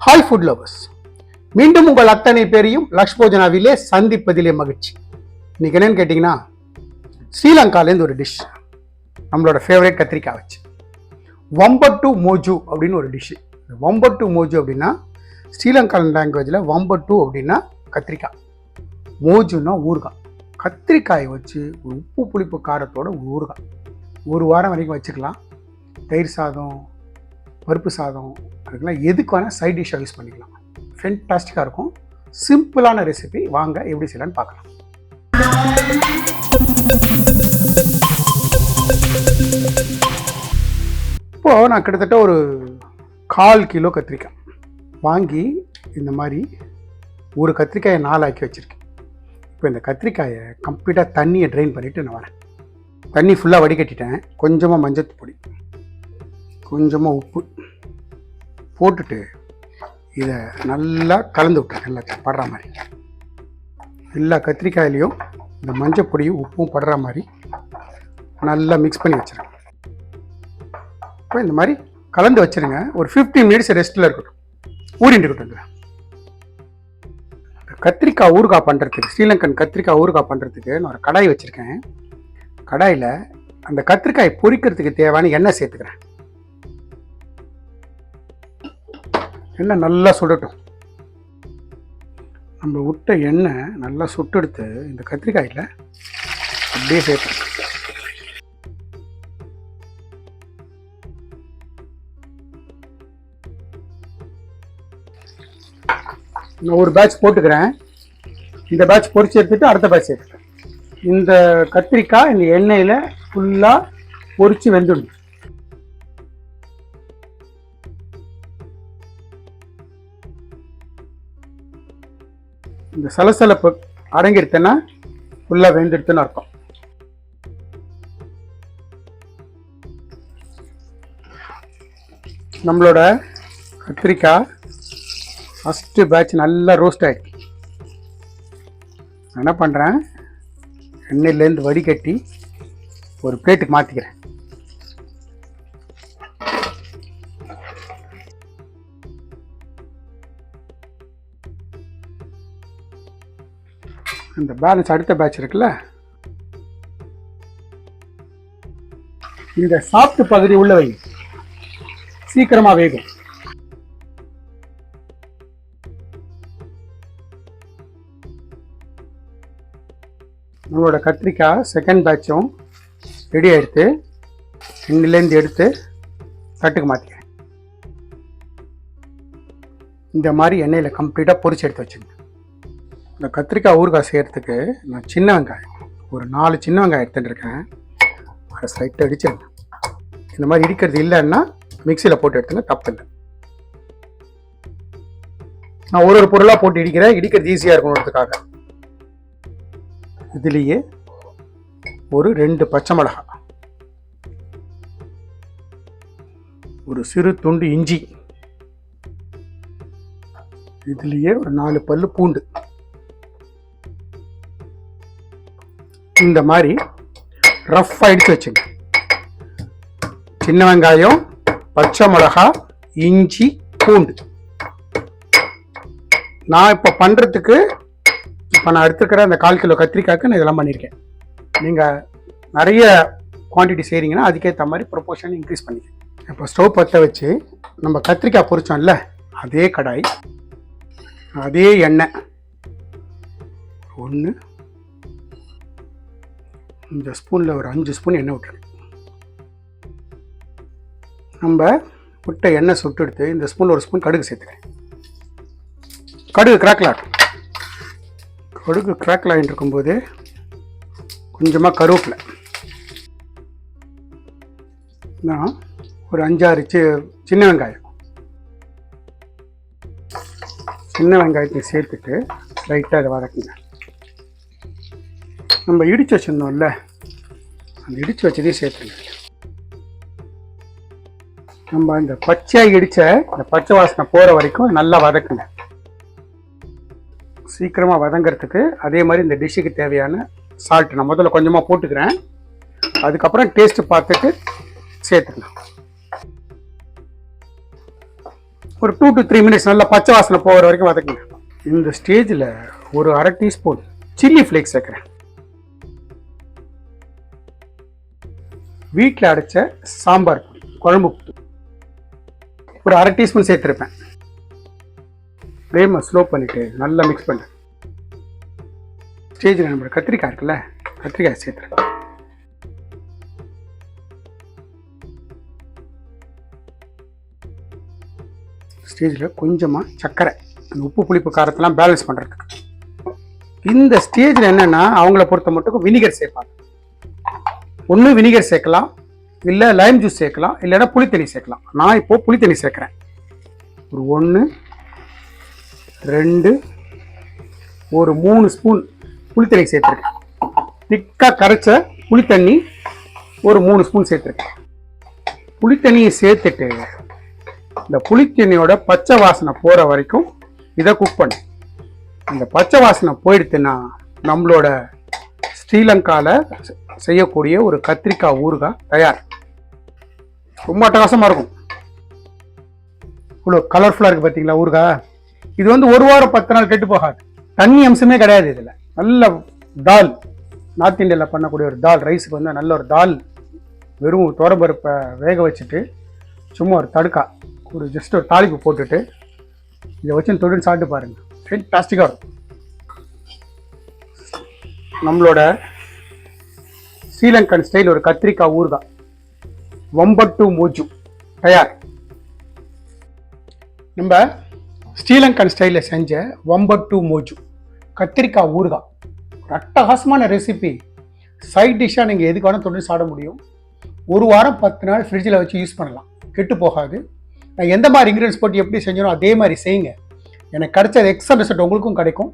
Hi food lovers, மீண்டும் உங்கள் அத்தனை பேரையும் லக்ஷ் போஜனாவிலே சந்திப்பதிலே மகிழ்ச்சி. இன்னைக்கு என்னன்னு கேட்டிங்கன்னா, ஸ்ரீலங்காலேருந்து ஒரு டிஷ், நம்மளோட ஃபேவரேட் கத்திரிக்காய் வச்சு வம்பட்டு மோஜு அப்படின்னு ஒரு டிஷ்ஷு. வம்பட்டு மோஜு அப்படின்னா ஸ்ரீலங்கா லாங்குவேஜில் வம்பட்டு அப்படின்னா கத்திரிக்காய், மோஜுன்னா ஊறுகாய். கத்திரிக்காயை வச்சு ஒரு உப்பு புளிப்பு காரத்தோட ஊறுகாய் ஒரு வாரம் வரைக்கும் வச்சுக்கலாம். தயிர் சாதம், பருப்பு சாதம், அதுக்கெல்லாம் எதுக்கு வேணால் சைட் டிஷ்ஷாக யூஸ் பண்ணிக்கலாம். ஃபென்டாஸ்டிக்காக இருக்கும். சிம்பிளான ரெசிபி, வாங்க எப்படி செய்யலான்னு பார்க்கலாம். இப்போது நான் கிட்டத்தட்ட ஒரு 1/4 கிலோ கத்திரிக்காய் வாங்கி இந்த மாதிரி ஒரு கத்திரிக்காயை 4 ஆக்கி வச்சுருக்கேன். இப்போ இந்த கத்திரிக்காயை கம்ப்ளீட்டாக தண்ணியை ட்ரைன் பண்ணிவிட்டு நான் வரேன். தண்ணி ஃபுல்லாக வடிகட்டிட்டேன். கொஞ்சமாக மஞ்சள் பொடி, கொஞ்சமாக உப்பு போட்டுட்டு இதை நல்லா கலந்து விட்டேன். எல்லாத்தையும் படுற மாதிரி, எல்லா கத்திரிக்காயிலையும் இந்த மஞ்சள் பொடியும் உப்பும் படுற மாதிரி நல்லா மிக்ஸ் பண்ணி வச்சுருங்க. இப்போ இந்த மாதிரி கலந்து வச்சுருங்க. ஒரு 15 மினிட்ஸ் ரெஸ்ட்டில் இருக்கட்டும், ஊறிட்டு இருக்கட்டும். கத்திரிக்காய் ஊறுகாய் பண்ணுறதுக்கு, ஸ்ரீலங்கன் கத்திரிக்காய் ஊறுகாய் பண்ணுறதுக்கு நான் ஒரு கடாய் வச்சுருக்கேன். கடாயில் அந்த கத்திரிக்காய் பொரிக்கிறதுக்கு தேவையான எண்ணெய் சேர்த்துக்கிறேன். எண்ணெய் நல்லா சுடட்டும். நம்ம விட்ட எண்ணெய் நல்லா சுட்டெடுத்து இந்த கத்திரிக்காயில் அப்படியே சேர்த்து நான் ஒரு பேட்ச் போட்டுக்கிறேன். இந்த பேட்ச் பொரிச்சு எடுத்துட்டு அடுத்த பேட்ச் சேர்த்துக்கிறேன். இந்த கத்திரிக்காய் இந்த எண்ணெயில் ஃபுல்லாக பொரிச்சு வெந்துடும். இந்த சலசலப்பு அடங்கிடுத்துன்னா ஃபுல்லாக வெந்துடுத்துன்னு அர்த்தம். நம்மளோட கத்திரிக்காய் ஃபஸ்ட்டு பேட்ச் நல்லா ரோஸ்ட் ஆகிடுச்சு. என்ன பண்ணுறேன், எண்ணெயிலேருந்து வடிகட்டி ஒரு பிளேட்டுக்கு மாற்றிக்கிறேன். இந்த பேலன்ஸ் அடுத்த பேட்ச் இருக்குல்ல, இந்த சாப்பிட்டு பகுதி உள்ள வை, சீக்கிரமாக வேகும். நம்மளோட கத்திரிக்காய் செகண்ட் பேட்சும் ரெடி ஆகிடுத்து. எண்ணெயிலேருந்து எடுத்து தட்டுக்கு மாற்றிக்கிறேன். இந்த மாதிரி எண்ணெயில் கம்ப்ளீட்டாக பொரிச்சு எடுத்து வச்சுருங்க. இந்த கத்திரிக்காய் ஊறுகாய் செய்கிறதுக்கு நான் சின்ன வெங்காயம் ஒரு 4 சின்ன வெங்காயம் எடுத்துட்டுருக்கேன். அதை ஸ்லைட்டாக இடிச்சிருங்க. இந்த மாதிரி இடிக்கிறது இல்லைன்னா மிக்சியில் போட்டு எடுத்துங்க, தப்பு இல்லை. நான் ஒரு பொருளாக போட்டு இடிக்கிறேன், இடிக்கிறது ஈஸியாக இருக்கணுன்றதுக்காக. இதுலேயே ஒரு 2 பச்சை மிளகாய், ஒரு சிறு துண்டு இஞ்சி, இதுலேயே ஒரு 4 பல்லு பூண்டு. இந்த மாதிரி ரஃப் அடித்து வச்சுங்க. சின்ன வெங்காயம், பச்சை மிளகா, இஞ்சி, பூண்டு. நான் இப்போ பண்ணுறதுக்கு, இப்போ நான் எடுத்துக்கிற அந்த 1/4 கிலோ கத்திரிக்காய்க்கு நான் இதெல்லாம் பண்ணியிருக்கேன். நீங்கள் நிறைய குவான்டிட்டி செய்கிறீங்கன்னா அதுக்கேற்ற மாதிரி ப்ரொப்போர்ஷன் இன்க்ரீஸ் பண்ணிக்கேன். இப்போ ஸ்டவ் பற்ற வச்சு நம்ம கத்திரிக்காய் பொரிச்சோம்ல, அதே கடாய், அதே எண்ணெய், ஒன்று இந்த ஸ்பூனில் ஒரு 5 ஸ்பூன் எண்ணெய் விட்டுருங்க. நம்ம விட்ட எண்ணெய் சுட்டு எடுத்து இந்த ஸ்பூனில் ஒரு ஸ்பூன் கடுகு சேர்த்துக்கிறேன். கடுகு கிராக்கில் ஆகும். கடுகு கிராக்கில் ஆகிட்டு இருக்கும்போது கொஞ்சமாக கருவேப்பிலை, நான் ஒரு 5-6 சின்ன வெங்காயம், சின்ன வெங்காயத்தை சேர்த்துட்டு லைட்டாக அதை வதக்குங்க. நம்ம இடித்து வச்சுருந்தோம்ல, அந்த இடித்து வச்சதையும் சேர்த்துங்க. நம்ம இந்த பச்சையாக இடித்த இந்த பச்சை வாசனை போகிற வரைக்கும் நல்லா வதக்குங்க. சீக்கிரமாக வதங்கிறதுக்கு அதே மாதிரி இந்த டிஷ்ஷுக்கு தேவையான சால்ட் நான் முதல்ல கொஞ்சமாக போட்டுக்கிறேன். அதுக்கப்புறம் டேஸ்ட்டு பார்த்துட்டு சேர்த்துக்கலாம். ஒரு 2 to 3 மினிட்ஸ் நல்லா பச்சை வாசனை போகிற வரைக்கும் வதக்குங்க. இந்த ஸ்டேஜில் ஒரு 1/2 டீஸ்பூன் சில்லி ஃப்ளேக்ஸ் சேர்க்குறேன். வீட்டில் அடைச்ச சாம்பார் பொடி, குழம்பு பொடி ஒரு 1/2 டீஸ்பூன் சேர்த்துருப்பேன். ஃப்ளேமை ஸ்லோ பண்ணிவிட்டு நல்லா மிக்ஸ் பண்ணுறேன். ஸ்டேஜில் நம்மளோட கத்திரிக்காய் இருக்குல்ல, கத்திரிக்காய் சேர்த்துறேன். ஸ்டேஜில் கொஞ்சமாக சர்க்கரை, அந்த உப்பு புளிப்பு காரத்தெல்லாம் பேலன்ஸ் பண்ணுறதுக்கு. இந்த ஸ்டேஜில் என்னென்னா அவங்கள பொறுத்த மட்டும் வினிகர் சேர்ப்பாங்க. ஒன்று வினிகர் சேர்க்கலாம், இல்லை லைம் ஜூஸ் சேர்க்கலாம், இல்லைன்னா புளித்தண்ணி சேர்க்கலாம். நான் இப்போது புளித்தண்ணி சேர்க்குறேன். ஒரு 1 2 ஒரு 3 ஸ்பூன் புளித்தண்ணி சேர்த்துருக்கேன். திக்காக கரைச்ச புளித்தண்ணி ஒரு 3 ஸ்பூன் சேர்த்துருக்கேன். புளித்தண்ணியை சேர்த்துட்டு இந்த புளித்தண்ணியோட பச்சை வாசனை போகிற வரைக்கும் இதை குக் பண்ணு. இந்த பச்சை வாசனை போயிடுத்துன்னா நம்மளோட ஸ்ரீலங்காவில் செய்யக்கூடிய ஒரு கத்திரிக்காய் ஊறுகாய் தயார். ரொம்ப அட்டகாசமாக இருக்கும். இவ்வளோ கலர்ஃபுல்லாக இருக்குது பார்த்தீங்களா ஊறுகாய். இது வந்து 1 வாரம் 10 நாள் கெட்டு போகாது. தண்ணி அம்சமே கிடையாது இதில். நல்ல தால், நார்த் இந்தியாவில் பண்ணக்கூடிய ஒரு தால், ரைஸுக்கு வந்து நல்ல ஒரு தால், வெறும் துவரம்பருப்பை வேக வச்சுட்டு சும்மா ஒரு தடுக்கா ஒரு ஜஸ்ட் ஒரு தாளிப்பு போட்டுட்டு இதை வச்சு தொழில் சாப்பிட்டு பாருங்கள். ஃபேன்டாஸ்டிக்காக இருக்கும். நம்மளோட ஸ்ரீலங்கன் ஸ்டைல் ஒரு கத்திரிக்காய் ஊறுகாய் வம்பட்டு மோஜு தயார். நம்ம ஸ்ரீலங்கன் ஸ்டைலில் செஞ்ச வம்பட்டு மோஜு கத்திரிக்காய் ஊறுகாய் அட்டகாசமான ரெசிபி. சைட் டிஷ்ஷாக நீங்கள் எதுக்கு வேணால் தொழில் சாப்பிட முடியும். 1 வாரம் 10 நாள் ஃப்ரிட்ஜில் வச்சு யூஸ் பண்ணலாம், கெட்டு போகாது. நான் எந்த மாதிரி இன்க்ரீடியன்ஸ் போட்டு எப்படி செஞ்சனோ அதே மாதிரி செய்யுங்க. எனக்கு கிடைச்ச எக்ஸல் ரிசல்ட் உங்களுக்கும் கிடைக்கும்.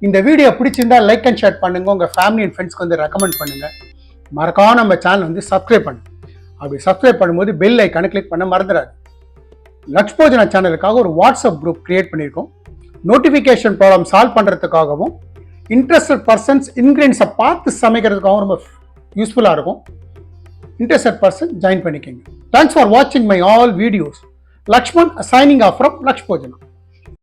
இந்த வீடியோ பிடிச்சிருந்தா லைக் அண்ட் ஷேர் பண்ணுங்கள். உங்கள் ஃபேமிலி அண்ட் ஃப்ரெண்ட்ஸ்க்கு வந்து ரெக்கமெண்ட் பண்ணுங்கள். மறக்காம நம்ம சேனல் வந்து சப்ஸ்கிரைப் பண்ணுங்கள். அப்படி சப்ஸ்கிரைப் பண்ணும்போது பெல் ஐக்கானை கிளிக் பண்ண மறந்துடாது. லக்ஷ்போஜனா சேனலுக்காக ஒரு வாட்ஸ்அப் குரூப் கிரியேட் பண்ணியிருக்கோம். நோட்டிஃபிகேஷன் ப்ராப்ளம் சால்வ் பண்ணுறதுக்காகவும் இன்ட்ரெஸ்டட் பர்சன்ஸ் இன்க்ரீடியன்ஸை பார்த்து சமைக்கிறதுக்காகவும் ரொம்ப யூஸ்ஃபுல்லாக இருக்கும். இன்ட்ரெஸ்டட் பர்சன் ஜாயின் பண்ணிக்கோங்க. தேங்க்ஸ் ஃபார் வாட்சிங் my all videos. Lakshman signing off from Lakshpojana.